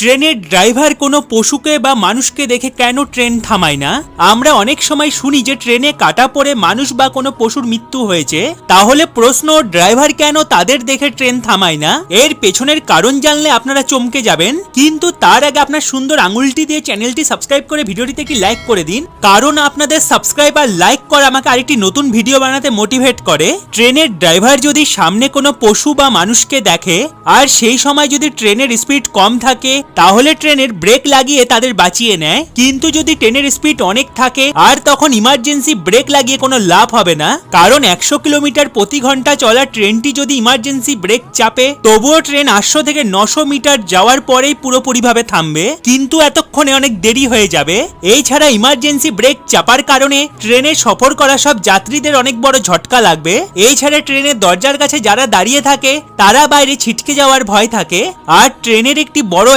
ট্রেনের ড্রাইভার কোনো পশুকে বা মানুষকে দেখে কেন ট্রেন থামায় না? আমরা অনেক সময় শুনি যে ট্রেনে কাটা পড়ে মানুষ বা কোনো পশুর মৃত্যু হয়েছে। তাহলে প্রশ্ন, ড্রাইভার কেন তাদের দেখে ট্রেন থামায় না? এর পেছনের কারণ জানলে আপনারা চমকে যাবেন। কিন্তু তার আগে আপনার সুন্দর আঙুলটি দিয়ে চ্যানেলটি সাবস্ক্রাইব করে ভিডিওটিতে একটি লাইক করে দিন, কারণ আপনাদের সাবস্ক্রাইব আর লাইক করা আমাকে আরেকটি নতুন ভিডিও বানাতে মোটিভেট করে। ট্রেনের ড্রাইভার যদি সামনে কোনো পশু বা মানুষকে দেখে আর সেই সময় যদি ট্রেনের স্পিড কম থাকে, তাহলে ট্রেনের ব্রেক লাগিয়ে তাদের বাঁচিয়ে নেয়। কিন্তু যদি ট্রেনের স্পিড অনেক থাকে আর তখন ইমার্জেন্সি ব্রেক লাগিয়ে কোনো লাভ হবে না, কারণ 100 কিলোমিটার প্রতি ঘন্টা চলা ট্রেনটি যদি ইমার্জেন্সি ব্রেক চাপে, তবুও ট্রেন 800 থেকে 900 মিটার যাওয়ার পরেই পুরোপুরিভাবে থামবে, কিন্তু এতক্ষণে অনেক দেরি হয়ে যাবে। এই ছাড়া ইমার্জেন্সি ব্রেক চাপার কারণে ট্রেনে সফর করা সব যাত্রীদের অনেক বড় ঝটকা লাগবে। এই ছাড়া ট্রেনের দরজার কাছে যারা দাঁড়িয়ে থাকে তারা বাইরে ছিটকে যাওয়ার ভয় থাকে, আর ট্রেনের একটি বড়